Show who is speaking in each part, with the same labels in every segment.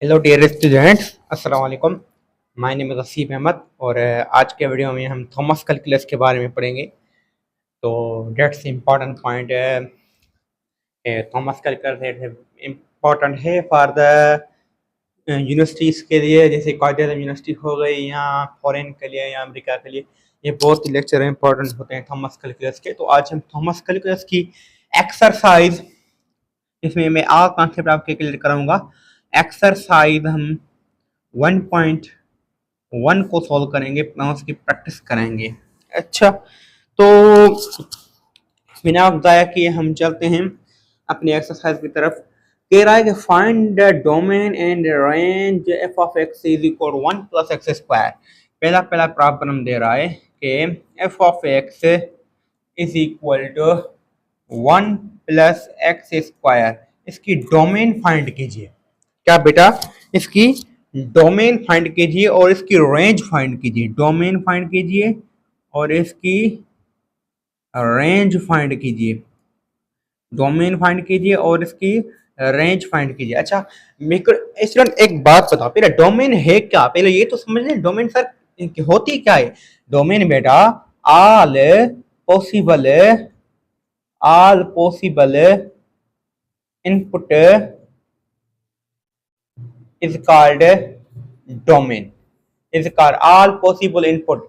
Speaker 1: Hello dear students, अस्सलाम वालेकुम। My name is Asif Ahmed और आज के वीडियो में हम थॉमस कैलकुलस के बारे में पढ़ेंगे। तो डेट्स इम्पॉर्टेंट पॉइंट है। थॉमस कैलकुलस इम्पॉर्टेंट है फॉर द यूनिवर्सिटीज़ के लिए, जैसे कॉलेज यूनिवर्सिटी हो गई या फॉरेन के लिए या अमेरिका के लिए। ये बहुत ही लेक्चर इंपॉर्टेंट होते हैं थॉमस कैलकुलस के। तो आज हम थॉमस कैलकुलस की एक्सरसाइज, इसमें मैं कॉन्सेप्ट आपके क्लियर कराऊंगा। एक्सरसाइज हम 1.1 को सॉल्व करेंगे, उसकी प्रैक्टिस करेंगे। अच्छा, तो बिना वक्त ज़ाया किए हम चलते हैं अपनी एक्सरसाइज की तरफ। कह रहा है कि find the domain and range f of x is equal 1 plus x square. पहला पहला प्रॉब्लम दे रहा है कि f of x is equal to 1 plus x square. इसकी डोमेन फाइंड कीजिए। क्या बेटा? इसकी डोमेन फाइंड कीजिए और इसकी रेंज फाइंड कीजिए। डोमेन फाइंड कीजिए और इसकी रेंज फाइंड कीजिए। डोमेन फाइंड कीजिए और इसकी रेंज फाइंड कीजिए। अच्छा, स्टूडेंट एक बात बताओ, पहले डोमेन है क्या? पहले ये तो समझ लें डोमेन सर होती क्या है। डोमेन बेटा all possible input is called domain, is called all possible input।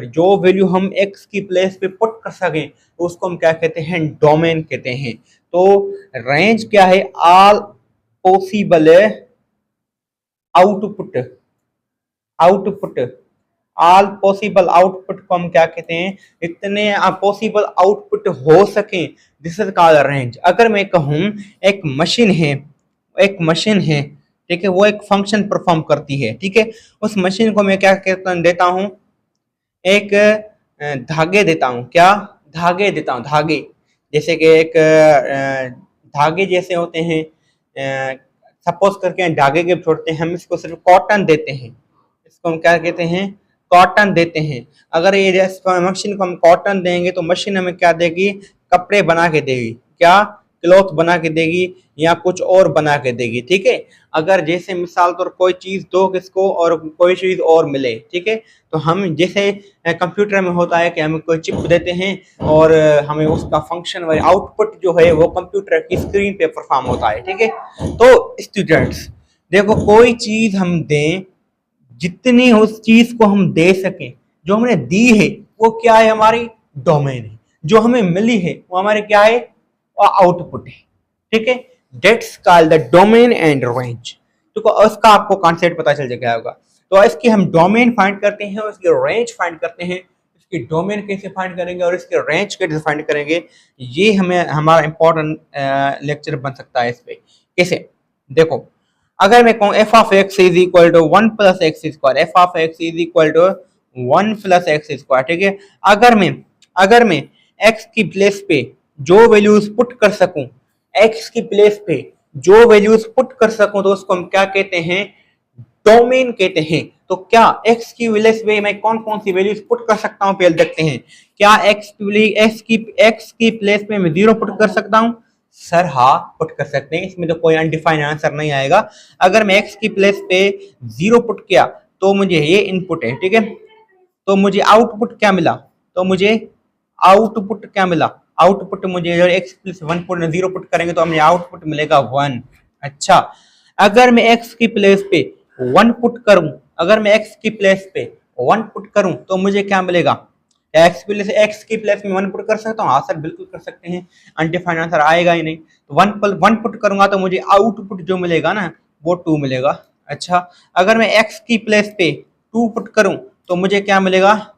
Speaker 1: जो वैल्यू हम x की प्लेस पे पुट कर सकें तो उसको हम क्या कहते हैं? डोमेन कहते हैं। तो रेंज क्या है? All possible output all possible output को हम क्या कहते हैं? इतने पॉसिबल आउटपुट हो सके, दिस इज कॉल्ड रेंज। अगर मैं कहूँ एक मशीन है, ठीक है, वो एक फंक्शन परफॉर्म करती है, ठीक है, उस मशीन को मैं क्या कहता देता हूँ? एक धागे देता हूँ। क्या धागे देता हूँ? धागे जैसे कि एक धागे जैसे होते हैं, सपोज करके धागे के छोड़ते हैं, हम इसको सिर्फ कॉटन देते हैं, इसको हम क्या कहते हैं? कॉटन देते हैं। अगर ये मशीन को हम कॉटन देंगे तो मशीन हमें क्या देगी? कपड़े बना के देगी। क्या? क्लॉथ बना के देगी या कुछ और बना के देगी, ठीक है। अगर जैसे मिसाल तौर कोई चीज दो किसको और कोई चीज और मिले, ठीक है, तो हम जैसे कंप्यूटर में होता है कि हम कोई चिप देते हैं और हमें उसका फंक्शन व आउटपुट जो है वो कंप्यूटर की स्क्रीन पे परफॉर्म होता है, ठीक है। तो स्टूडेंट्स देखो, कोई चीज हम दें, जितनी उस चीज को हम दे सकें, जो हमने दी है वो क्या है? हमारी डोमेन है। जो हमें मिली है वो हमारे क्या है? आउटपुट है, ठीक है। That's called the domain and range. तो उसका आपको कॉन्सेप्ट पता चल जाएगा होगा। तो इसकी हम डोमेन फाइंड करते हैं और इसकी रेंज फाइंड करते हैं। इसकी डोमेन कैसे फाइंड करेंगे और इसकी रेंज कैसे फाइंड करेंगे, ये हमें हमारा इंपॉर्टेंट लेक्चर बन सकता है। इस पे कैसे देखो, अगर मैं कहूँ f of x is equal to 1 plus x square, f of x is equal to 1 plus x square, ठीक है। अगर मैं एक्स की प्लेस पे जो वैल्यूज पुट कर सकूं, एक्स की प्लेस पे जो वैल्यूज पुट कर सकूं, तो उसको हम क्या कहते हैं? डोमेन कहते हैं। तो क्या एक्स की प्लेस पे मैं कौन कौन सी वैल्यूज पुट कर सकता हूं? पहले देखते हैं। क्या एक्स की प्लेस पे मैं 0 पुट कर सकता हूं? सर हाँ, पुट कर सकते हैं, इसमें तो कोई अनडिफाइंड आंसर नहीं आएगा। अगर मैं एक्स की प्लेस पे 0 पुट किया तो मुझे ये इनपुट है, ठीक है। तो मुझे आउटपुट क्या मिला? आउटपुट मुझे एक्स प्लस 1 पुट 0 पुट करेंगे तो हमें आउटपुट मिलेगा 1। अच्छा, अगर मैं एक्स की प्लेस पे 1 पुट करूं, तो मुझे क्या मिलेगा? एक्स की प्लेस में 1 पुट कर सकता हूँ? हाँ सर, बिल्कुल कर सकते हैं, अनडिफाइंड आंसर आएगा ही नहीं। तो 1 पुट करूंगा तो मुझे आउटपुट जो मिलेगा ना वो 2 मिलेगा। अच्छा, अगर मैं एक्स की प्लेस पे 2 पुट करूं तो मुझे क्या मिलेगा?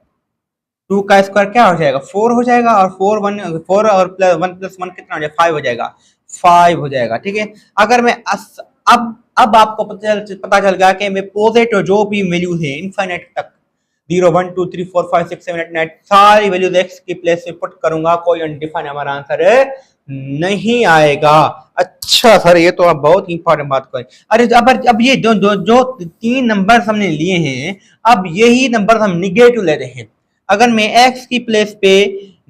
Speaker 1: 2 का स्क्वायर क्या हो जाएगा? 4 हो जाएगा, और 4 और 1 प्लस 1 कितना हो जाएगा? 5 हो जाएगा। 5 हो जाएगा, ठीक है। अगर मैं अब आपको पता चल गया कि मैं पॉजिटिव जो भी वैल्यू है इनफाइनाइट तक 0 1 2 3 4 5 6 7 8 9 सारी वैल्यूज एक्स की प्लेस में पुट करूंगा, कोई अनडिफाइंड हमारा आंसर नहीं आएगा। अच्छा सर, ये तो आप बहुत इंपॉर्टेंट बात करें। अरे अब ये जो 3 नंबर हमने लिए हैं, अब यही नंबर हम निगेटिव ले रहे हैं। अगर मैं x की प्लेस पे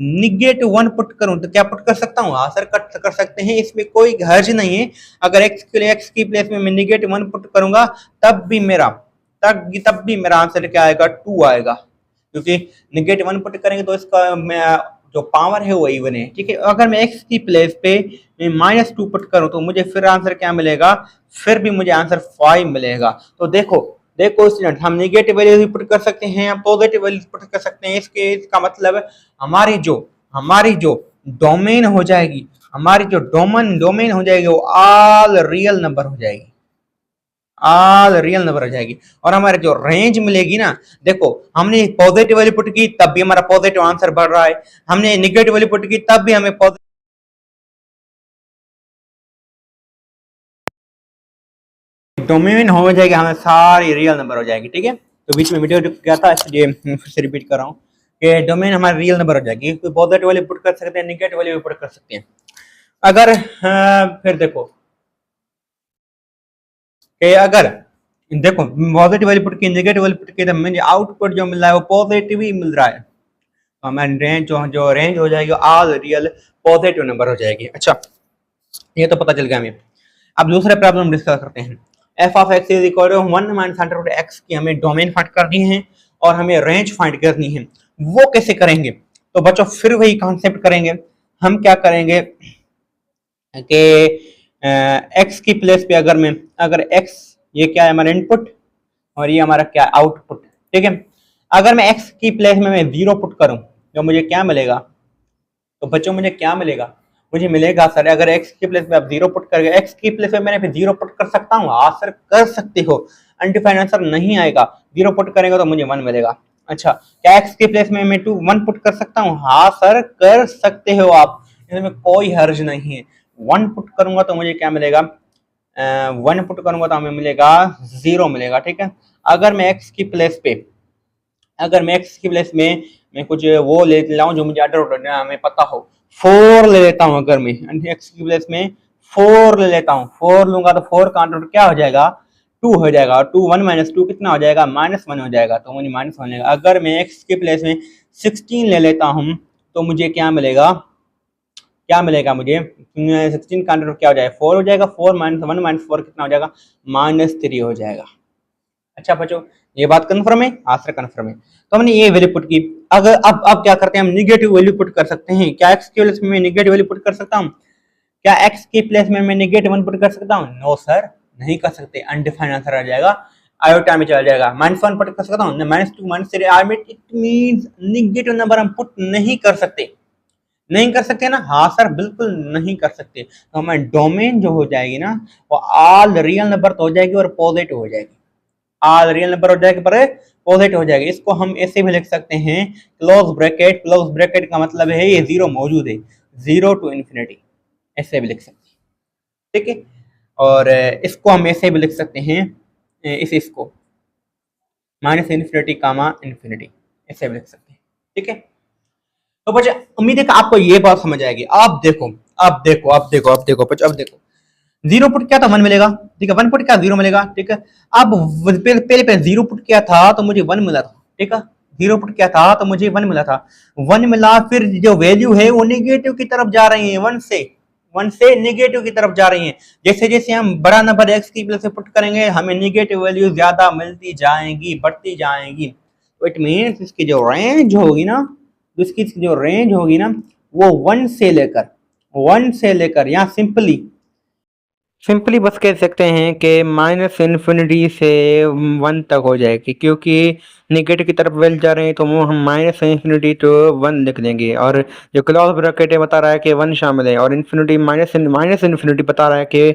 Speaker 1: -1 पुट करूं तो क्या पुट कर सकता हूँ? हाँ सर कर सकते हैं, इसमें कोई हर्ज नहीं है। अगर x की प्लेस में मैं -1 पुट करूंगा तब भी मेरा आंसर क्या आएगा? 2 आएगा, क्योंकि -1 पुट करेंगे तो इसका मैं जो पावर है वो इवन है, ठीक है। अगर मैं x की प्लेस पे -2 पुट करूं तो मुझे फिर आंसर क्या मिलेगा? फिर भी मुझे आंसर 5 मिलेगा। तो देखो स्टूडेंट, हम नेगेटिव वैल्यू भी पुट कर सकते हैं, हम पॉजिटिव वैल्यू पुट कर सकते हैं। इसका मतलब हमारी जो डोमेन हो जाएगी, हमारी जो डोमेन हो जाएगी वो ऑल रियल नंबर हो जाएगी, ऑल रियल नंबर हो जाएगी। और हमारे जो रेंज मिलेगी ना, देखो हमने पॉजिटिव वैल्यू पुट की तब भी हमारा पॉजिटिव आंसर बढ़ रहा है, हमने निगेटिव वैल्यू पुट की तब भी हमें डोमेन हो जाएगी, हमें सारी रियल नंबर हो जाएगी, ठीक है। तो बीच में वीडियो रुक गया था, इसलिए फिर से रिपीट कर रहा हूँ कि डोमेन हमारी रियल नंबर हो जाएगी। कोई पॉजिटिव वैल्यू पुट कर सकते हैं, निगेटिव वैल्यू पुट कर सकते हैं। अगर फिर देखो कि अगर देखो पॉजिटिव वैल्यू पुट की, निगेटिव वैल्यू पुट की, तो मुझे आउटपुट जो मिल रहा है वो पॉजिटिव ही मिल रहा है। तो हमारी रेंज जो रेंज हो जाएगी ऑल रियल पॉजिटिव नंबर हो जाएगी। अच्छा, ये तो पता चल गया हमें। अब दूसरे प्रॉब्लम डिस्कस करते हैं। F of x is equal to 1 minus under root x की हमें डोमेन फाइंड करनी है और हमें रेंज फाइंड करनी है। वो कैसे करेंगे? तो बच्चों फिर वही कॉन्सेप्ट करेंगे। हम क्या करेंगे कि एक्स की प्लेस पे अगर एक्स, ये क्या है हमारा इनपुट और ये हमारा क्या आउटपुट, ठीक है। अगर मैं एक्स की प्लेस में मैं 0 पुट करूं तो मुझे क्या मिलेगा? तो बच्चों मुझे क्या मिलेगा? मुझे मिलेगा सर, अगर एक्स की प्लेस में आप 0 पुट कर गए, एक्स की प्लेस में मैंने फिर 0 पुट कर सकता हूँ? हाँ सर कर सकते हो, अनडिफाइंड आंसर नहीं आएगा। 0 पुट करेंगे तो मुझे 1 मिलेगा। अच्छा, क्या एक्स की प्लेस में मैं 1 पुट कर सकता हूँ? हाँ सर कर सकते हो आप, इसमें कोई हर्ज नहीं है। 1 पुट करूंगा तो मुझे क्या मिलेगा? 1 पुट करूंगा तो हमें मिलेगा 0 मिलेगा, ठीक है। अगर मैं एक्स की प्लेस पे अगर मैं एक्स की प्लेस में मैं कुछ वो ले लाऊं जो मुझे अंडर हमें पता हो, 4 ले लेता हूं। अगर मैं एक्स की प्लेस में 4 ले लेता हूं, 4 लूंगा तो 4 का अंडर क्या हो जाएगा? 2 हो जाएगा। और 1 माइनस 2 कितना हो जाएगा? -1 हो जाएगा, तो मुझे -1 मिलेगा। अगर मैं एक्स की प्लेस में 16 ले लेता हूं तो मुझे क्या मिलेगा? मुझे 16 का अंडर क्या हो जाएगा? 4 हो जाएगा। 4 माइनस 1 माइनस 4 कितना हो जाएगा? -3 हो जाएगा। अच्छा बच्चों, ये बात कंफर्म है? आंसर कंफर्म है। तो हमने ये वैल्यू पुट की। अगर अब क्या करते हैं, हम निगेटिव वैल्यू पुट कर सकते हैं। क्या एक्स की प्लेस में मैं निगेटिव वैल्यू पुट कर सकता हूँ? क्या एक्स की प्लेस में मैं -1 पुट कर सकता हूँ? नो सर, नहीं कर सकते, अनडिफाइंड आंसर आ जाएगा, आयोटा में चला जाएगा। -1 पुट कर सकता हूँ, -2 -3 इट मींस निगेटिव नंबर हम पुट नहीं कर सकते। नहीं कर सकते ना? हाँ सर बिल्कुल नहीं कर सकते। तो हमारी डोमेन जो हो जाएगी ना, वो ऑल रियल नंबर तो हो जाएगी और पॉजिटिव हो जाएगी। ऑल रियल नंबर हो जाएगी पर पॉजिटिव हो जाएगी। इसको हम ऐसे भी लिख सकते हैं, क्लोज ब्रैकेट का मतलब है ये 0 मौजूद है, 0 टू इन्फिनिटी, ऐसे भी लिख सकते हैं, ठीक है। और इसको हम ऐसे भी लिख सकते हैं, इसको -∞, इन्फिनिटी, ऐसे भी लिख सकते हैं, ठीक है। तो बच्चे उम्मीद है कि आपको ये बात समझ आएगी। अब देखो 0 पुट किया था 1 मिलेगा, ठीक है। 1 पुट किया 0 मिलेगा, ठीक है। अब पहले 0 पुट किया था तो मुझे 1 मिला था, ठीक है। 0 पुट किया था तो मुझे 1 मिला था, 1 मिला। फिर जो वैल्यू है वो नेगेटिव की तरफ जा रही है, 1 से नेगेटिव की तरफ जा रही है। जैसे जैसे हम बड़ा नंबर एक्स की प्लेस से पुट करेंगे हमें नेगेटिव वैल्यू ज्यादा मिलती जाएंगी, बढ़ती जाएंगी। तो इट मीन्स इसकी जो रेंज होगी ना, वो 1 से लेकर यहाँ सिंपली बस कह सकते हैं कि -∞ से 1 तक हो जाएगी, क्योंकि नेगेटिव की तरफ वेल जा रहे हैं तो वो हम -∞ टू 1 लिख देंगे। और जो क्लोज ब्रैकेट है बता रहा है कि 1 शामिल है, और इन्फिनिटी माइनस बता रहा है कि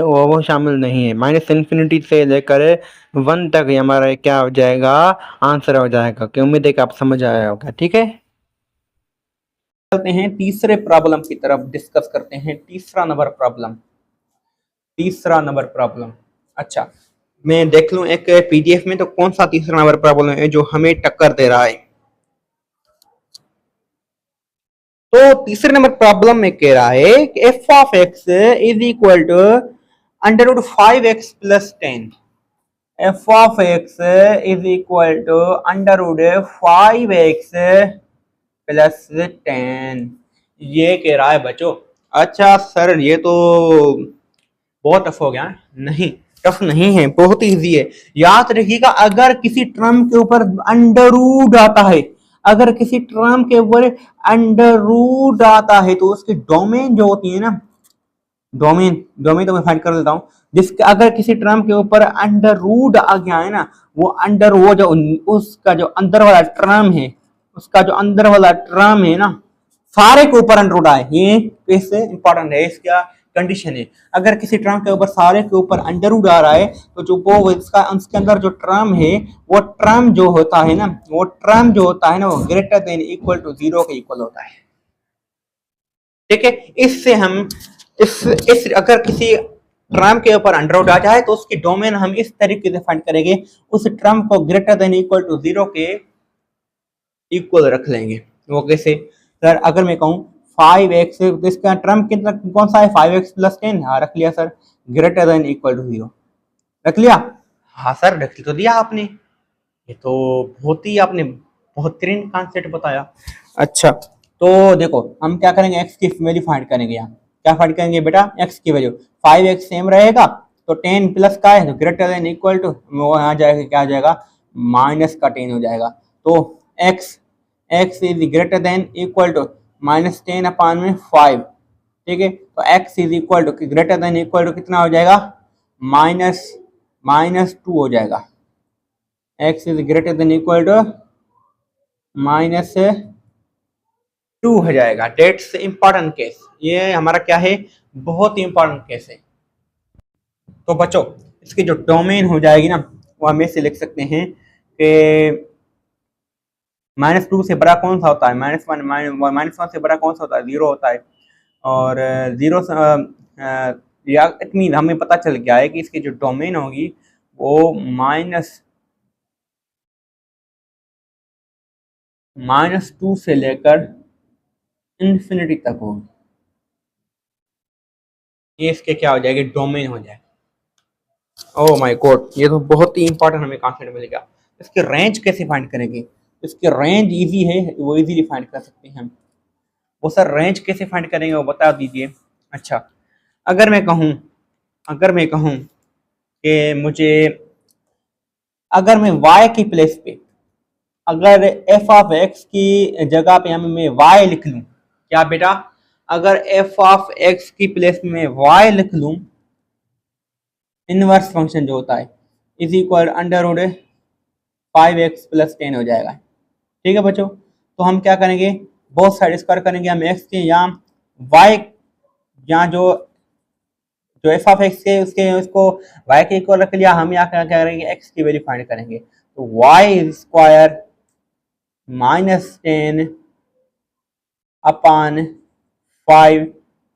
Speaker 1: वो शामिल नहीं है। -∞ से लेकर 1 तक हमारा क्या हो जाएगा? आंसर हो जाएगा। कि उम्मीद है कि आप समझ आया होगा, ठीक है। चलते हैं तीसरे प्रॉब्लम की तरफ, डिस्कस करते हैं तीसरा नंबर प्रॉब्लम। अच्छा, मैं देख लूं एक पीडीएफ में तो कौन सा तीसरा नंबर प्रॉब्लम है जो हमें टक्कर दे रहा है। तो तीसरे नंबर प्रॉब्लम में कह रहा है कि f of x is equal to √5x + 10। F of x is equal to √5x plus 10, ये कह रहा है बच्चों। अच्छा सर ये तो बहुत टफ हो गया। नहीं, टफ नहीं है, बहुत इजी है। याद रखिएगा, अगर किसी टर्म के ऊपर अंडर रूट आता है, अगर किसी टर्म के ऊपर अंडर रूट आता है तो उसकी डोमेन जो होती है ना, डोमेन डोमेन तो मैं फाइंड कर देता हूँ। जिसके अगर किसी टर्म के ऊपर अंडर रूट आ गया है ना, वो अंडर, वो जो उसका जो अंदर वाला टर्म है, उसका जो अंदर वाला टर्म है ना, सारे के ऊपर अंडर रूट आए, ये कैसे इंपॉर्टेंट है, इसका कंडीशन है। अगर किसी टर्म के ऊपर सारे के ऊपर अंडर रूट आ रहा है तो जो वो इसका उसके अंदर जो टर्म है, वो टर्म जो होता है ना, वो टर्म जो होता है ना, वो ग्रेटर देन इक्वल टू 0 के इक्वल होता है। ठीक है, इससे हम इस अगर किसी टर्म के ऊपर अंडर रूट आ जाए तो उसकी डोमेन हम इस तरीके से फाइंड करेंगे, उस टर्म को ग्रेटर देन इक्वल टू 0 के इक्वल रख लेंगे। वो कैसे सर, अगर मैं कहूँ 5x, तो इसका टर्म कितना कौन सा है, 5x प्लस 10, हाँ रख लिया sir, greater than equal to 0 रख लिया। हाँ सर रख तो दिया आपने, ये तो बहुत ही आपने बेहतरीन कॉन्सेप्ट बताया। अच्छा तो देखो हम क्या करेंगे, x की वैल्यू फाइंड करेंगे। यहाँ क्या फाइंड करेंगे बेटा, x की वैल्यू 5x सेम रहेगा तो 10 प्लस का है तो ग्रेटर देन इक्वल टू, वो आ जाएगा, क्या आ जाएगा, माइनस का 10 हो जाएगा। तो x is greater than equal to minus 10 upon में 5। ठीक है, तो x is equal to greater than equal to कितना हो जाएगा, -2 हो जाएगा। x is greater than equal to -2 हो जाएगा। डेट्स इंपॉर्टेंट केस, ये हमारा क्या है, बहुत ही इंपॉर्टेंट केस है। तो बच्चों इसकी जो डोमेन हो जाएगी ना, वो हम ऐसे लिख सकते हैं कि -2 से बड़ा कौन सा होता है, -1 से बड़ा कौन सा होता है, 0 होता है। और 0 से या इट मीन हमें पता चल गया है कि इसकी जो डोमेन होगी वो -2 से लेकर इन्फिनिटी तक होगी। ये इसके क्या हो जाएगी, डोमेन हो जाएगा। ओह माय गॉड, ये तो बहुत ही इंपॉर्टेंट हमें कॉन्सेप्ट मिलेगा। इसकी रेंज कैसे फाइंड करेंगे, इसकी रेंज इजी है, वो इजीली फाइंड कर सकते हैं हम। वो सर रेंज कैसे फाइंड करेंगे वो बता दीजिए। अच्छा अगर मैं कहूँ कि मुझे, अगर मैं y की प्लेस पे, अगर f ऑफ x की जगह पे हम मैं y लिख लूँ, क्या बेटा, अगर f ऑफ x की प्लेस में y लिख लूँ, इनवर्स फंक्शन जो होता है is equal under root 5x plus 10 हो जाएगा। ठीक है बच्चों, तो हम क्या करेंगे, बोथ साइड स्क्वायर करेंगे हम x के, यहाँ y, यहाँ जो जो एफ ऑफ एक्स के उसके उसको y के इक्वल रख लिया, हम यहाँ क्या करेंगे, x की वैल्यू फाइंड करेंगे। तो y square -10 upon 5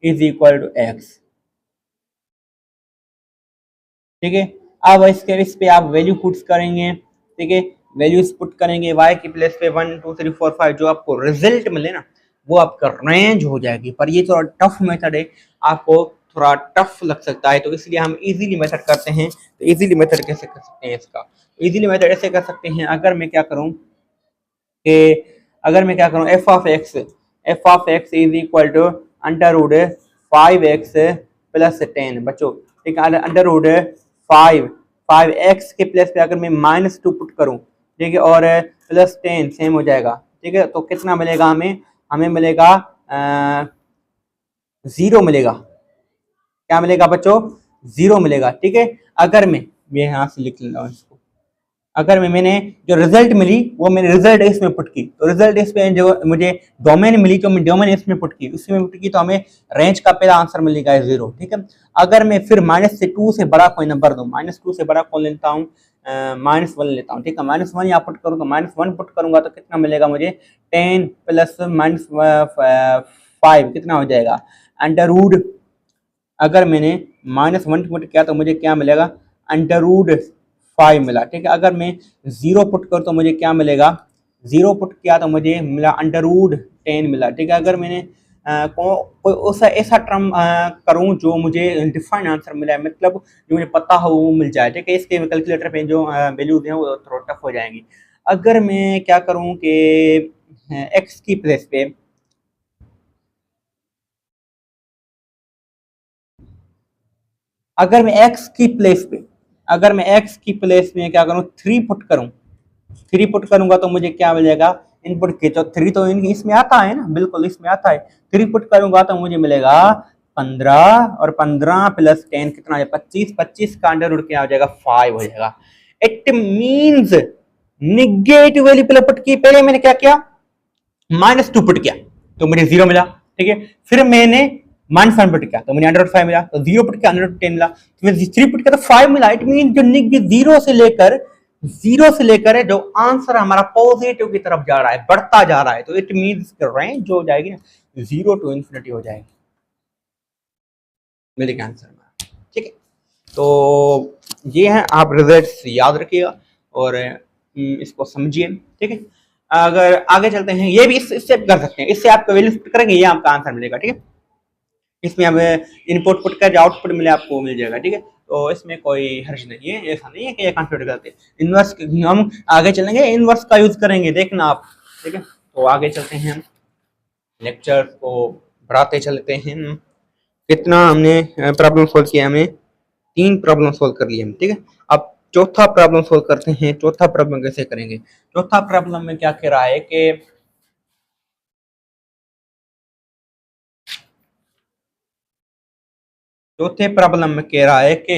Speaker 1: is equal to x। ठीक है, अब इसके इस पे आप वैल्यू पुट्स करेंगे। ठीक है, वैल्यूज पुट करेंगे y की प्लेस पे 1 2 3 4 5, जो आपको रिजल्ट मिले ना वो आपका रेंज हो जाएगी। पर ये थोड़ा टफ मेथड है, आपको थोड़ा टफ लग सकता है, तो इसलिए हम इजीली मेथड करते हैं। तो इजीली मेथड कैसे कर सकते हैं इसका, इजीली मेथड ऐसे कर सकते हैं, अगर मैं क्या करूं f of x is equal to under root 5x plus 10 बच्चों। ठीक है, अंडर रूट 5x के प्लेस पे अगर मैं -2 पुट करूं, ठीक है, और प्लस 10 सेम हो जाएगा। ठीक है, तो कितना मिलेगा हमें मिलेगा 0 मिलेगा। क्या मिलेगा बच्चों, 0 मिलेगा। ठीक है, अगर मैं यहाँ से लिख लेता हूँ इसको, अगर मैंने जो रिजल्ट मिली वो मैंने रिजल्ट इसमें पुट की, तो रिजल्ट इसमें जो मुझे डोमेन मिली, जो मैं डोमेन इसमें पुट की, उसमें पुट की, तो हमें रेंज का पहला आंसर मिलेगा 0। ठीक है, अगर मैं फिर -2 से बड़ा कोई नंबर दूं, -2 से बड़ा कौन लेता हूँ, -1 लेता हूँ। ठीक है, -1 यहाँ पुट करूँ तो -1 पुट करूंगा तो कितना मिलेगा मुझे, 10 प्लस -5 कितना हो जाएगा, अंडर रूट, अगर मैंने -1 पुट किया तो मुझे क्या मिलेगा, अंडर रूट 5 मिला। ठीक है, अगर मैं 0 पुट करूँ तो मुझे क्या मिलेगा, 0 पुट किया तो मुझे मिला अंडर रूट 10 मिला। ठीक है, अगर मैंने कोई ऐसा टर्म करूँ जो मुझे डिफाइंड आंसर मिला है, मतलब जो मुझे पता हो वो मिल जाए। ठीक है, इसके कैलकुलेटर पे जो वैल्यूज हैं वो थोड़ा टफ हो जाएंगी। अगर मैं क्या करूँ कि हैं एक्स की प्लेस पे, अगर मैं एक्स की प्लेस पे अगर मैं एक्स की प्लेस में क्या करूं, 3 पुट करूं, 3 पुट करूंगा तो मुझे क्या मिलेगा, इनपुट के जो 3 तो इसमें आता है ना, बिल्कुल इसमें आता है। 3 पुट करूंगा तो मुझे मिलेगा 15, और 15 प्लस 10 कितना है, 25, 25 का अंडर रूट क्या हो जाएगा, 5 हो जाएगा। इट मीन्स निगेटिव वैल्यू पहले पुट की, पहले मैंने क्या किया, -2 पुट किया तो मुझे 0 मिला, ठीक है। फिर मैंने -1 पुट किया तो मुझे अंडर रूट 5 मिला, तो 0 पुट किया अंडर रूट 10 मिला, फिर 3 पुट किया तो 5 मिला। इट मीन जो जीरो से लेकर है जो आंसर हमारा पॉजिटिव की तरफ जा रहा है, बढ़ता जा रहा है, तो इट मीन रेंज जो हो जाएगी ना 0 टू इंफिनिटी हो जाएगी, मेरे आंसर में, ठीक है। तो ये है, आप रिजल्ट्स याद रखिएगा और इसको समझिए, ठीक है। अगर आगे चलते हैं, ये भी इससे कर सकते हैं, इससे आप वैल्यू पुट करेंगे ये आपका आंसर मिलेगा, ठीक है। इसमें हमें इनपुट पुट कर जो आउटपुट मिले आपको मिल जाएगा, ठीक है। तो इसमें कोई हर्ज नहीं है, ऐसा नहीं है कि ये कॉन्फिगर करते, इनवर्स हम आगे चलेंगे, इनवर्स का यूज करेंगे, देखना आप, ठीक है। तो आगे चलते हैं, हम लेक्चर को बढ़ाते चलते हैं। कितना हमने प्रॉब्लम सोल्व किया, हमने 3 प्रॉब्लम सोल्व कर लिए हम, ठीक है। अब चौथा प्रॉब्लम सोल्व करते हैं। चौथा प्रॉब्लम कैसे करेंगे, चौथा प्रॉब्लम में क्या कह रहा है कि चौथे प्रॉब्लम में कह रहा है कि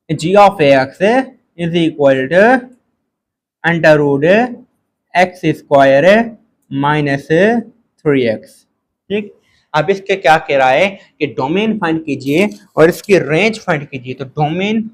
Speaker 1: g of x is equal to under root x square -3x, ठीक। अब इसके क्या कह रहा है कि डोमेन फाइंड कीजिए और इसकी रेंज फाइंड कीजिए। तो डोमेन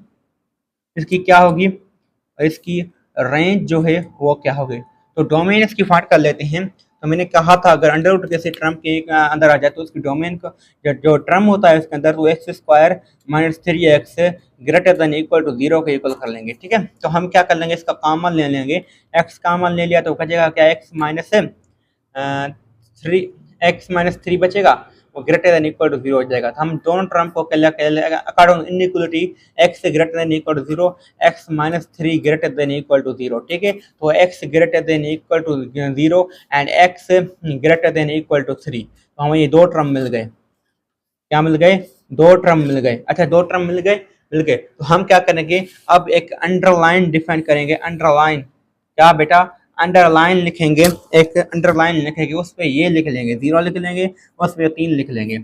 Speaker 1: इसकी क्या होगी और इसकी रेंज जो है वो क्या होगी, तो डोमेन इसकी फाइंड कर लेते हैं। तो मैंने कहा था अगर अंडर रूट किसी टर्म के अंदर आ जाए तो उसकी डोमेन का जो टर्म होता है उसके अंदर, वो x square -3x greater than equal to 0 के इक्वल कर लेंगे, ठीक है। तो हम क्या कर लेंगे, इसका कॉमन ले लेंगे, एक्स कॉमन ले लिया तो बचेगा क्या, x-3 बचेगा, वो ग्रेटर देन इक्वल टू 0 हो जाएगा। तो हम दोनों टर्म को according inequality x greater than equal to 0, x-3 greater than equal to 0, ठीक है। तो x greater than equal to 0 and x greater than equal to 3, तो हमें ये 2 टर्म मिल गए, क्या मिल गए, 2 टर्म मिल गए। अच्छा 2 टर्म मिल गए तो हम क्या करेंगे, अब एक अंडरलाइन डिफाइन करेंगे। अंडरलाइन क्या बेटा, अंडरलाइन लिखेंगे, एक अंडरलाइन लिखेंगे, उस पर ये लिख लेंगे, 0 लिख लेंगे, उस पर 3 लिख लेंगे।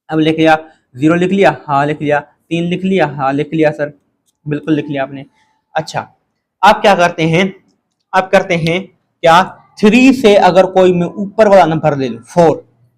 Speaker 1: अब लिख लिया, 0 लिख लिया, हाँ लिख लिया, 3 लिख लिया, हाँ लिख लिया सर, बिल्कुल लिख लिया आपने। अच्छा आप क्या करते हैं, आप करते हैं क्या, 3 से अगर कोई मैं ऊपर वाला नंबर ले लूँ 4,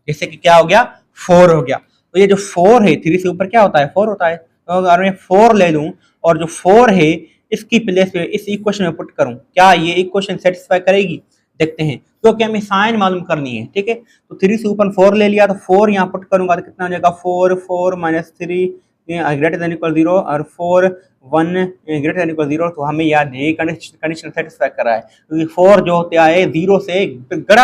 Speaker 1: जैसे कि क्या हो गया, 4 हो गया, तो ये जो 4 है 3 से ऊपर क्या होता है, 4 होता है। तो अगर मैं 4 ले लूँ और जो 4 है इसकी प्लेस पे इस इक्वेशन में पुट करूं, क्या ये इक्वेशन सेटिस्फाई करेगी, देखते हैं। तो क्या हमें साइन मालूम करनी है, ठीक है। तो 3 से ऊपर 4 ले लिया तो 4 यहाँ पुट करूंगा तो कितना हो जाएगा, 4 -3 ग्रेटर देन इक्वल 0 और 4 1 ग्रेटर देन इक्वल 0। तो हमें याद है कंडीशन सेटिस्फाई कर रहा है, क्योंकि 4 जो होता है 0 से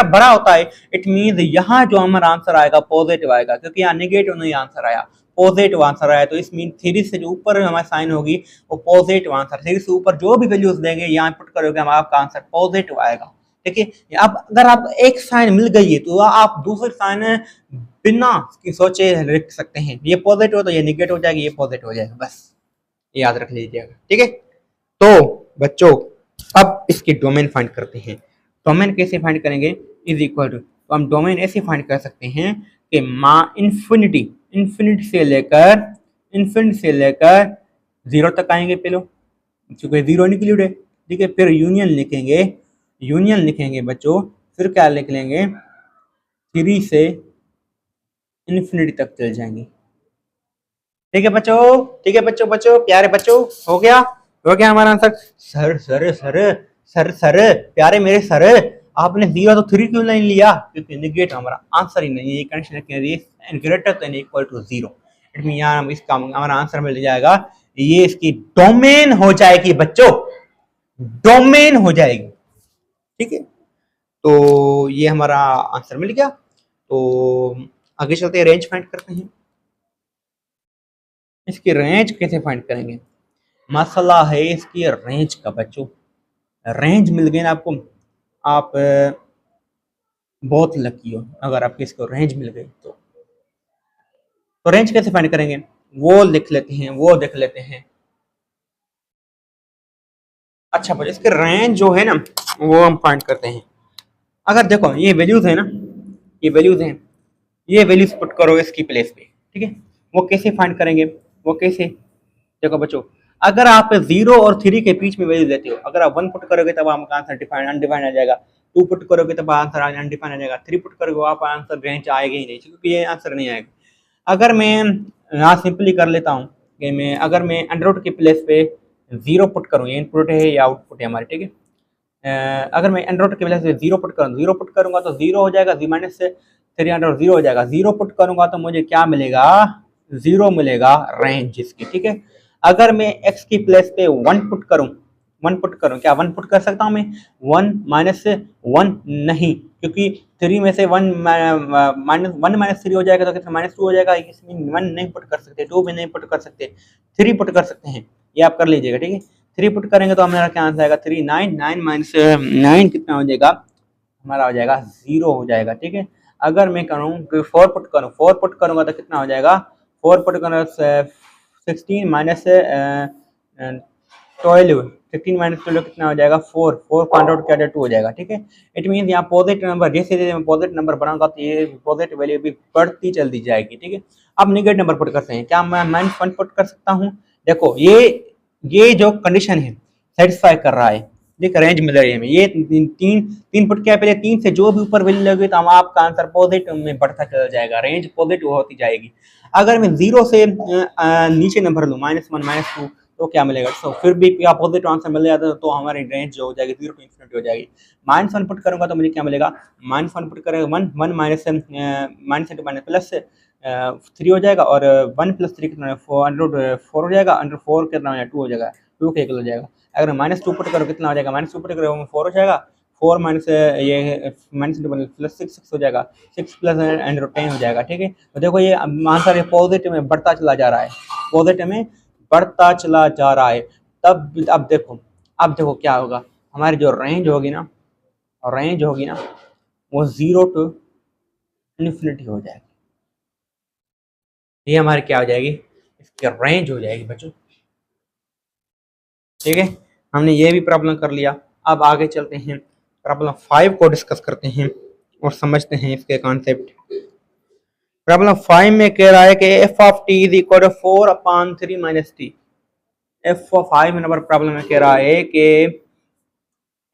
Speaker 1: बड़ा होता है। इट मीन यहाँ जो हमारा आंसर आएगा पॉजिटिव आएगा, क्योंकि यहाँ नेगेटिव नहीं आंसर आया, पॉजिटिव आंसर आया। तो इस मीन 3 से जो ऊपर हमारी साइन होगी वो पॉजिटिव आंसर, 3 से ऊपर जो भी वैल्यूज देंगे यहाँ पुट करोगे हमारा आपका आंसर पॉजिटिव आएगा, ठीक है। अब अगर आप एक साइन मिल गई है तो आप दूसरी साइन बिना सोचे लिख सकते हैं, ये पॉजिटिव तो ये निगेटिव हो जाएगी, ये पॉजिटिव हो जाएगा, बस याद रख लीजिएगा, ठीक है। तो बच्चों अब इसकी डोमेन फाइंड करते हैं। डोमेन कैसे फाइंड करेंगे, इज इक्वल टू, तो हम डोमेन ऐसे फाइंड कर सकते हैं कि इन्फिनिटी से लेकर 0 तक आएंगे पहले, क्योंकि 0 इंक्लूड है, ठीक है। फिर यूनियन लिखेंगे बच्चों, फिर क्या लिख लेंगे, 3 से इन्फिनिटी तक चल जाएंगे, ठीक है बच्चों, ठीक है बच्चों प्यारे बच्चों, हो गया हमारा आंसर। सर प्यारे मेरे सर, आपने 0 तो 3 क्यों नहीं लिया, क्योंकि निगेट हमारा आंसर ही नहीं है, ये condition greater than equal to 0। It mean यहाँ इसका हमारा आंसर मिल जाएगा, ये इसकी डोमेन हो जाएगी बच्चों, डोमेन हो जाएगी, ठीक है। तो ये हमारा आंसर मिल गया। तो आगे चलते हैं, रेंज फाइंड करते हैं। इसकी रेंज कैसे फाइंड करेंगे, मसला है इसकी रेंज का बच्चों, रेंज मिल गई ना आपको, आप बहुत लकी हो अगर आपकी इसको रेंज मिल गई तो रेंज कैसे फाइंड करेंगे वो लिख लेते हैं, वो देख लेते हैं। अच्छा भाई इसके रेंज जो है ना वो हम फाइंड करते हैं। अगर देखो ये वैल्यूज है ना, ये वैल्यूज हैं, ये वैल्यूज पुट करो इसकी प्लेस पे, ठीक है। वो कैसे फाइंड करेंगे, वो कैसे, देखो बच्चों, अगर आप 0 और 3 के बीच में वैल्यू लेते हो, अगर आप 1 पुट करोगे तब आपका आंसर डिफाइंड अनडिफाइंड आ जाएगा, 2 पुट करोगे तब आंसर अनडिफाइंड आ जाएगा, 3 पुट करोगे आप आंसर रेंज आएगा ही नहीं, क्योंकि ये आंसर नहीं आएगा। अगर मैं यहाँ सिंपली कर लेता हूँ कि मैं अगर मैं अंडर की प्लेस पे 0 पुट करूँ, ये इनपुट है या आउटपुट है हमारे, ठीक है। अगर मैं एंड्रॉइड की वजह से 0 पुट करूँ, 0 पुट करूंगा तो 0 हो जाएगा, -300 0 हो जाएगा। 0 पुट करूंगा तो मुझे क्या मिलेगा, 0 मिलेगा रेंज इसकी, ठीक है। अगर मैं x की प्लेस पे 1 पुट करूं, 1 पुट करूं, क्या 1 पुट कर सकता हूं मैं, 1 - 1 नहीं, क्योंकि 3 में से 1 - 3 हो जाएगा तो कितना -2 हो जाएगा, इसमें 1 नहीं पुट कर सकते, 2 भी नहीं पुट कर सकते, 3 पुट कर सकते हैं, ये आप कर लीजिएगा, ठीक है। 3 पुट करेंगे तो हमारा क्या आंसर आएगा, 3 9 9 माइनस 9 कितना हो जाएगा, हमारा हो जाएगा 0 हो जाएगा, ठीक है। अगर मैं करूँ 4 पुट करूँ, 4 पुट करूँगा तो कितना हो जाएगा, 4 पुट करूँ 16 माइनस 12, 15 माइनस 12 कितना हो जाएगा, 4 4 फाइंड आउट किया 2 हो जाएगा, ठीक है। इट मीन यहाँ पॉजिटिव नंबर, जैसे जैसे मैं पॉजिटिव नंबर बनाऊंगा तो ये पॉजिटिव वैल्यू भी बढ़ती चलती जाएगी, ठीक है। अब नेगेटिव नंबर पुट करते हैं, क्या मैं -1 पुट कर सकता हूँ, देखो ये जो कंडीशन है सेटिस्फाई कर रहा है, देख रेंज मिल रही है हमें, ये तीन तीन पुट किया पहले, 3 से जो भी ऊपर वैल्यू लगे तो हम आपका आंसर पॉजिटिव में बढ़ता चला जाएगा, रेंज पॉजिटिव होती जाएगी। अगर मैं 0 से नीचे नंबर लूँ, -1 -2, तो क्या मिलेगा, तो फिर भी क्या पॉजिटिव आंसर मिल जाता है तो हमारी रेंज जो हो जाएगी 0 to ∞ हो जाएगी। -1 पुट करूंगा तो मुझे क्या मिलेगा, -1 पुट करेगा 1 1 minus minus into minus plus 3 हो जाएगा, और 1 + 3 कितना 4 हो जाएगा, अंडर 4 कितना हो जाएगा 2 हो जाएगा, 2 के इक्वल हो जाएगा। अगर -2 पुट करो कितना हो जाएगा, -2 पुट करो 4 हो जाएगा, 4 माइनस ये माइनस इंटू प्लस 6 हो जाएगा, 6 प्लस अंडर 10 हो जाएगा, ठीक है। तो देखो ये आंसर पॉजिटिव में बढ़ता चला जा रहा है, पॉजिटिव में बढ़ता चला जा रहा है। तब अब देखो क्या होगा, हमारी जो रेंज होगी ना, वो 0 to इन्फिनिटी हो जाएगी, ये हमारी क्या हो जाएगी, इसकी रेंज हो जाएगी बच्चों, ठीक है। हमने ये भी प्रॉब्लम कर लिया। अब आगे चलते हैं, प्रॉब्लम 5 को डिस्कस करते हैं और समझते हैं इसके कॉन्सेप्ट। प्रॉब्लम 5 में कह रहा है कि f of t is equal to 4/3 minus t. F of 5 number problem में कह रहा है कि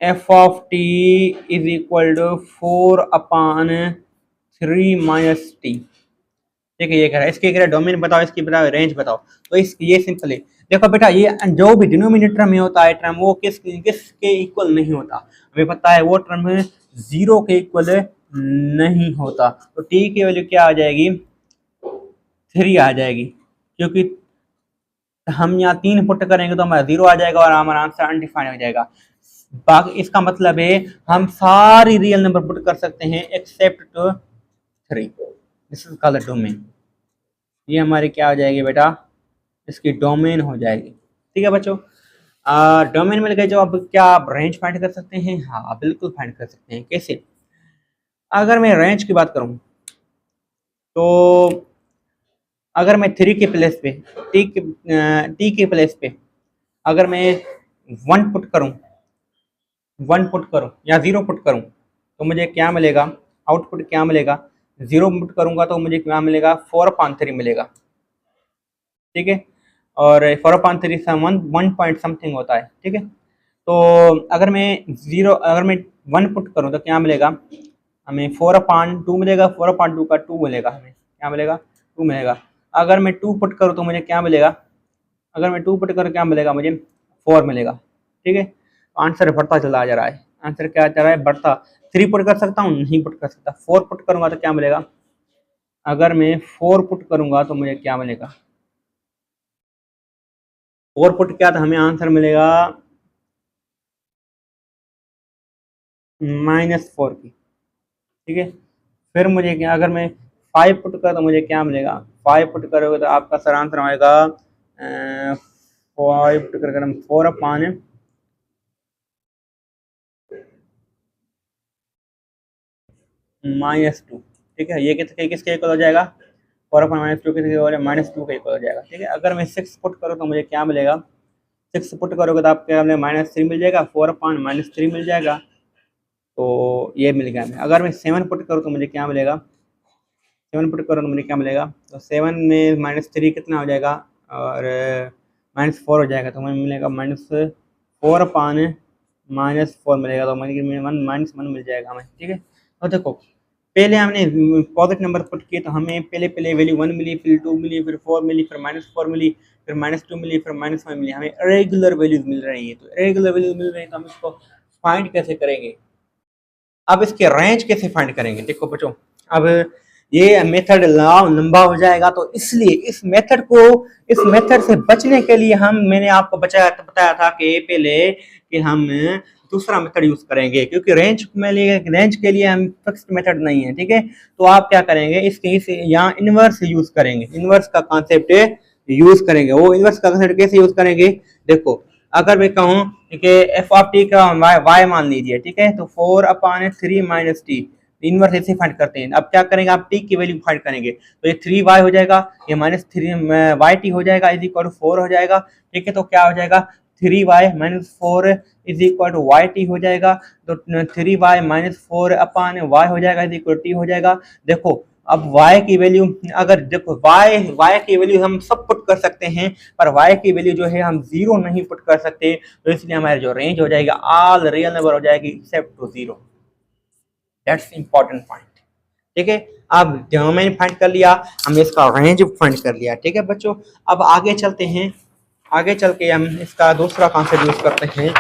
Speaker 1: f of t is equal to 4/3 minus t, ठीक है। ये कह रहा है, इसके कह रहा है डोमेन बताओ, इसकी बताओ रेंज बताओ। तो इस ये सिंपल है, देखो बेटा ये जो भी डिनोमिनेटर में होता है टर्म, वो किसके इक्वल नहीं होता, हमें पता है वो टर्म 0 के इक्वल नहीं होता। तो टी की वैल्यू क्या आ जाएगी, 3 आ जाएगी, क्योंकि हम यहाँ 3 पुट करेंगे तो हमारा 0 आ जाएगा और हमारा आंसर अनडिफाइंड हो जाएगा। बाकी इसका मतलब है हम सारी रियल नंबर पुट कर सकते हैं except 3, this is called domain. ये हमारी क्या हो जाएगी बेटा, इसकी डोमेन हो जाएगी, ठीक है बच्चों। डोमेन मिल गए, जो अब क्या आप रेंज फाइंड कर सकते हैं, हाँ बिल्कुल फाइंड कर सकते हैं। कैसे, अगर मैं रेंज की बात करूं तो अगर मैं 3 के प्लेस पे टी के प्लेस पे अगर मैं 1 पुट करूं, 1 पुट करूं या 0 पुट करूं तो मुझे क्या मिलेगा, आउटपुट क्या मिलेगा, 0 पुट करूंगा तो मुझे क्या मिलेगा, 4/3 मिलेगा, ठीक है। और 4/3 1 पॉइंट समथिंग होता है, ठीक है। तो अगर मैं 1 पुट करूँ तो क्या मिलेगा, हमें 4/2 मिलेगा, 4/2 का 2 मिलेगा, हमें क्या मिलेगा, 2 मिलेगा। अगर मैं 2 पुट करूँ तो मुझे क्या मिलेगा, अगर मैं 2 पुट करूँ क्या मिलेगा मुझे, 4 मिलेगा, ठीक है। आंसर बढ़ता चला जा रहा है, आंसर क्या जा रहा है, बढ़ता। 3 पुट कर सकता हूँ, नहीं पुट कर सकता। 4 पुट करूँगा तो क्या मिलेगा, अगर मैं 4 पुट करूँगा तो मुझे क्या मिलेगा, 4 पुट किया तो हमें आंसर मिलेगा -4 की, ठीक है। फिर मुझे क्या, अगर मैं 5 पुट कर तो मुझे क्या मिलेगा, 5 पुट करोगे तो आपका सर आंसर आएगा 5 पुट कर 4/, -2, ठीक है। ये किसके इक्वल हो जाएगा, 4/-2 किसके इक्वल है, -2 के इक्वल हो जाएगा, ठीक है। अगर मैं 6 पुट करूँ तो मुझे क्या मिलेगा, 6 पुट करोगे तो आपके हमें -3 मिल जाएगा, 4/-3 मिल जाएगा, तो ये मिल गया हमें। अगर मैं 7 पुट करूँ तो मुझे क्या मिलेगा, 7 पुट करो तो मुझे क्या मिलेगा, तो 7 में -3 कितना हो जाएगा, और -4 हो जाएगा, तो मुझे मिलेगा -4/-4 मिलेगा, तो मुझे -1 मिल जाएगा हमें, ठीक है। और देखो पहले हमने पॉजिटिव नंबर पुट किए तो हमें पहले वैल्यू 1 मिली, फिर 2 मिली, फिर 4 मिली, फिर -4 मिली, फिर -2 मिली, फिर -1 मिली, हमें रेगुलर वैल्यूज मिल रही है। तो रेगुलर वैल्यूज मिल रही है तो हम इसको फाइंड कैसे करेंगे, अब इसके रेंज कैसे फाइंड करेंगे। देखो बच्चों, अब ये मेथड लंबा हो जाएगा, तो इसलिए इस मेथड से बचने के लिए मैंने आपको बताया था कि पहले कि हम दूसरा मेथड यूज करेंगे, क्योंकि रेंज के लिए हम फिक्स्ड मेथड नहीं है, ठीक है। तो आप क्या करेंगे, इस यहाँ इनवर्स यूज करेंगे, इनवर्स का कॉन्सेप्ट यूज करेंगे। वो इनवर्स का कॉन्सेप्ट कैसे यूज करेंगे, देखो अगर मैं कहूँ कि एफ ऑफ टी का वाई मान लीजिए, ठीक है, तो 4/3 - टी, इनवर्स ऐसे फाइंड करते हैं। अब क्या करेंगे, आप टी की वैल्यू फाइंड करेंगे, तो ये 3y हो जाएगा, ये -3 y t हो जाएगा, इज इक्वल टू 4 हो जाएगा, ठीक है। तो क्या हो जाएगा, 3y - 4 is equal to y t हो जाएगा, तो 3y - 4/y हो जाएगा, इज इक्वल टी हो जाएगा। देखो अब y की वैल्यू, अगर देखो y की वैल्यू हम सब पुट कर सकते हैं, पर y की वैल्यू जो है हम 0 नहीं पुट कर सकते, तो इसलिए हमारी जो रेंज हो जाएगी ऑल रियल नंबर हो जाएगी except to 0। That's important point, ठीक है। अब डोमेन फाइंड कर लिया, हमने इसका रेंज फाइंड कर लिया, ठीक है बच्चों। अब आगे चलते हैं, आगे चल के हम इसका दूसरा कॉन्सेप्ट यूज करते हैं,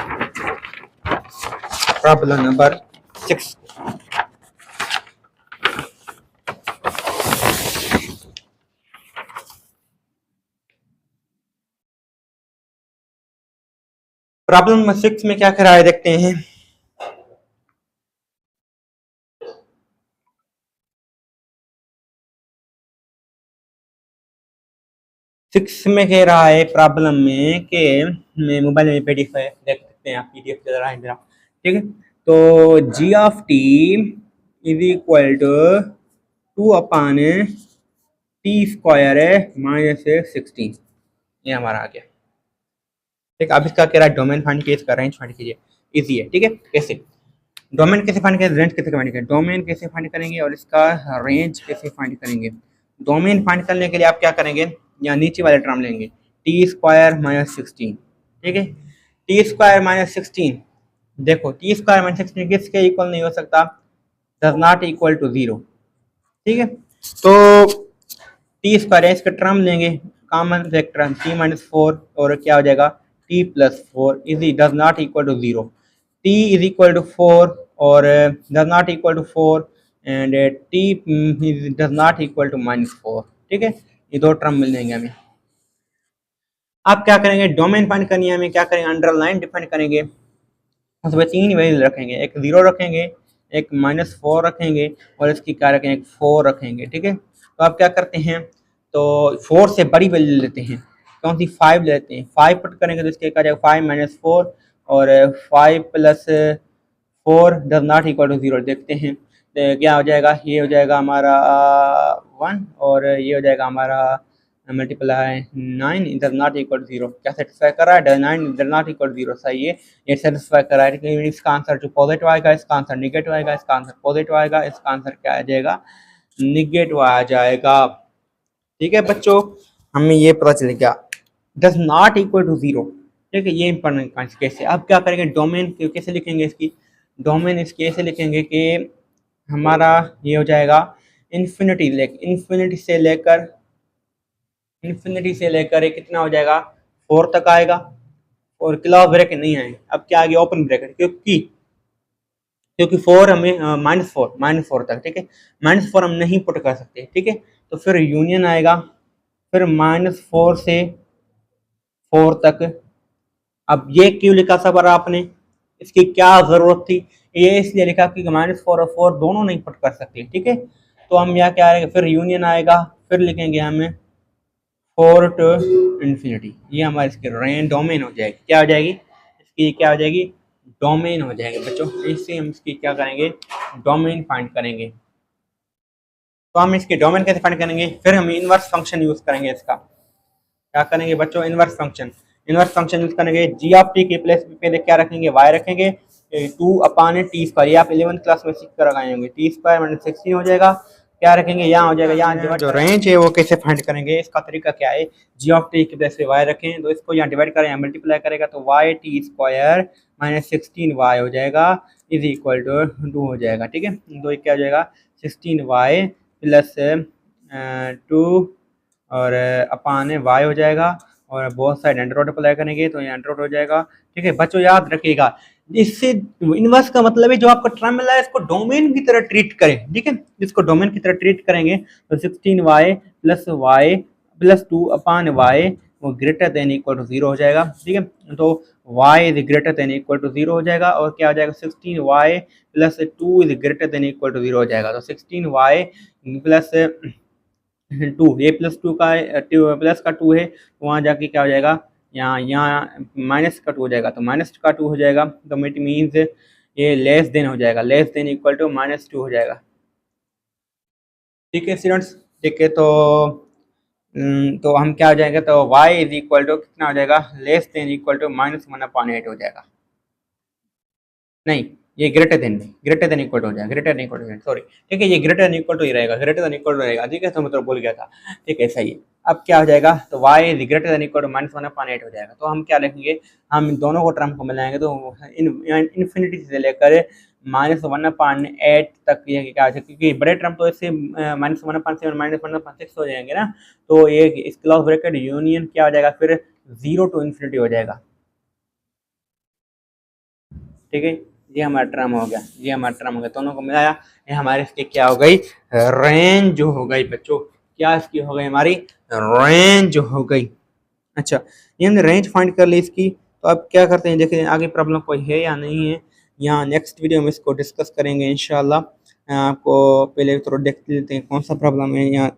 Speaker 1: प्रॉब्लम नंबर 6। प्रॉब्लम नंबर 6 में क्या करा है देखते हैं। 6 में कह रहा है प्रॉब्लम में कि मैं मोबाइल में पीडीएफ देख सकते हैं, आप पीडीएफ चल रहा है मेरा, ठीक है। तो g of t is equal to 2/t² -16, ये हमारा आ गया, ठीक। अब इसका कह रहा है डोमेन फाइंड कीजिए, इसका रेंज फाइंड कीजिए, इजी है, ठीक है। कैसे डोमेन कैसे फाइंड करेंगे, रेंज कैसे फाइंड करेंगे, डोमेन कैसे फाइंड करेंगे और इसका रेंज कैसे फाइंड करेंगे। डोमेन फाइंड करने के लिए आप क्या करेंगे, या नीचे वाले टर्म लेंगे, t² -16, ठीक है। t² -16, देखो t² -16 किसके इक्वल नहीं हो सकता, डज नॉट इक्वल टू 0, ठीक है। तो t² इसका टर्म लेंगे, कॉमन फैक्टर t-4, और क्या हो जाएगा t+4 is does not equal to 0, t इज इक्वल टू 4 और does not equal to 4 and t does not equal to -4, ठीक है। ये दो टर्म मिल जाएंगे हमें। आप क्या करेंगे, डोमेन फाइंड करनी है हमें, क्या करेंगे, अंडरलाइन डिफाइन करेंगे, उसमें 3 वैल्यू रखेंगे, एक 0 रखेंगे, एक -4 रखेंगे, और इसकी क्या रखेंगे, एक 4 रखेंगे, ठीक है। तो आप क्या करते हैं, तो 4 से बड़ी वैल्यू लेते हैं, कौन सी, 5 लेते हैं, 5 पुट करेंगे तो इसके क्या जाएगा 5 - 4 और 5 + 4 डज नॉट इक्वल टू 0, देखते हैं तो क्या हो जाएगा, ये हो जाएगा हमारा 1 और ये हो जाएगा हमारा multiply 9 does not equal to 0, क्या सेटिस्फाई कर रहा है, 9 डज नॉट इक्वल टू 0, सही है, ये सेटिस्फाई कर रहा है। इसका आंसर जो पॉजिटिव आएगा, इसका आंसर निगेटिव आएगा, इसका आंसर पॉजिटिव आएगा, इसका आंसर क्या आ जाएगा, निगेटिव आ जाएगा, ठीक है बच्चों। हमें ये पता चल गया डज नॉट इक्वल टू 0, ठीक है, ये इंपॉर्टेंट कैसे। अब क्या करेंगे, डोमेन कैसे लिखेंगे, इसकी डोमेन इसकी ऐसे लिखेंगे कि हमारा ये हो जाएगा इन्फिनिटी से लेकर कितना हो जाएगा 4 तक आएगा, और क्लोज ब्रैकेट नहीं आएगा। अब क्या आ गया, ओपन ब्रैकेट, क्योंकि 4 हमें -4 तक, ठीक है, -4 हम नहीं पुट कर सकते, ठीक है। तो फिर यूनियन आएगा, फिर -4 से 4 तक। अब ये क्यों लिखा सब आपने, इसकी क्या जरूरत थी, ये इसलिए लिखा कि -4 और 4 दोनों नहीं पुट कर सकते, ठीक है। तो हम यहाँ क्या आएगा, फिर यूनियन आएगा, फिर लिखेंगे हमें 4 टू इन्फिनिटी, ये हमारी इसकी रेंज डोमेन हो जाएगी, क्या हो जाएगी, इसकी क्या हो जाएगी, डोमेन हो जाएगी बच्चों। इससे हम इसकी क्या करेंगे, डोमेन फाइंड करेंगे, तो हम इसके डोमेन कैसे फाइंड करेंगे, फिर हम इनवर्स फंक्शन यूज करेंगे। इसका क्या करेंगे बच्चों, inverse function. Inverse function use करेंगे, जी ऑफ टी के प्लेस पे पहले क्या रखेंगे, वाई रखेंगे, 2/t²। ये आप 11th क्लास में सीख कर आए होंगे। t² - 16 हो जाएगा। क्या रखेंगे, यहाँ हो जाएगा, यहाँ जो रेंज है वो कैसे फाइंड करेंगे, इसका तरीका क्या है, जी ऑफ टी के प्लेस पे वाई रखें तो इसको यहाँ डिवाइड करें, यहाँ मल्टीप्लाई करेगा तो y(t² - 16y) हो जाएगा इज इक्वल टू 2 हो जाएगा। ठीक है, तो ये क्या हो जाएगा, 16y प्लस 2 और अपान y हो जाएगा, और बहुत साइड अंडर रूट अप्लाई करेंगे तो ये अंडर रूट हो जाएगा। ठीक है बच्चों, याद रखिएगा, इससे इनवर्स का मतलब है जो आपका टर्म मिला है इसको डोमेन की तरह ट्रीट करें। ठीक है, इसको डोमेन की तरह ट्रीट करेंगे तो 16y plus y plus 2/y वो ग्रेटर देन इक्वल टू 0 हो जाएगा। ठीक है, तो y is greater than equal to 0 हो जाएगा, और क्या हो जाएगा, 16y plus 2 is greater than equal to 0 हो जाएगा। तो 16y प्लस 2, ये प्लस 2 का प्लस का 2 है तो वहाँ जाके क्या हो जाएगा, यहाँ माइनस का 2 हो जाएगा, तो माइनस का 2 हो जाएगा, तो इट मीन्स ये लेस देन हो जाएगा, लेस देन इक्वल टू -2 हो जाएगा। ठीक है स्टूडेंट्स, ठीक है, तो हम क्या हो जाएगा, तो y इज इक्वल टू कितना हो जाएगा, लेस देन इक्वल टू -1/8 हो जाएगा। नहीं, ये ग्रेटर देन नहीं, ग्रेटर देन इक्वल टू हो जाएगा, greater than equal to, sorry. ठीक है, ये ग्रेटर देन इक्वल टू ही रहेगा, ग्रेटर देन इक्वल टू रहेगा। ठीक है, तो मैं तो भूल गया था। ठीक है, सही है। अब क्या हो जाएगा, तो y is greater than equal to -1/8 हो जाएगा। तो हम क्या लिखेंगे, हम इन दोनों को टर्म को मिलाएंगे तो इन्फिनिटी से लेकर -1/8 तक ये क्या हो जाएगा, क्योंकि बड़े टर्म तो इससे -1/7 -1/6 हो जाएंगे ना, तो ये इस क्लोज ब्रैकेट यूनियन क्या हो जाएगा, फिर 0 टू इन्फिनिटी हो जाएगा। ठीक है, ये हमारा टर्म हो गया, ये हमारा टर्म हो गया, दोनों को मिलाया, ये हमारे इसकी क्या हो गई, रेंज जो हो गई बच्चों, क्या इसकी हो गई, हमारी रेंज जो हो गई। अच्छा, ये हमने रेंज फाइंड कर ली इसकी। तो अब क्या करते हैं, देखिए आगे प्रॉब्लम कोई है या नहीं है, यहाँ नेक्स्ट वीडियो में इसको डिस्कस करेंगे इंशाल्लाह। आपको पहले थोड़ा देख लेते हैं कौन सा प्रॉब्लम है यहाँ।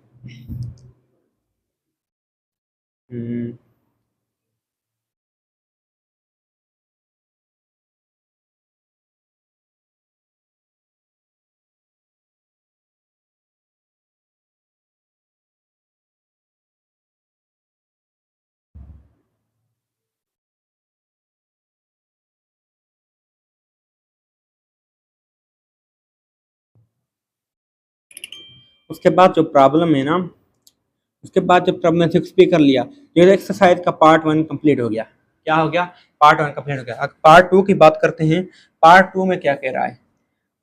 Speaker 1: उसके बाद जो प्रॉब्लम है ना, उसके बाद जब प्रॉब्लम 6 भी कर लिया, ये एक्सरसाइज का पार्ट 1 कंप्लीट हो गया। क्या हो गया, पार्ट 1 कंप्लीट हो गया। अब पार्ट 2 की बात करते हैं। पार्ट 2 में क्या कह रहा है,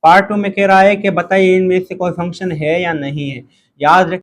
Speaker 1: पार्ट 2 में कह रहा है कि बताइए इनमें से कोई फंक्शन है या नहीं है। याद रख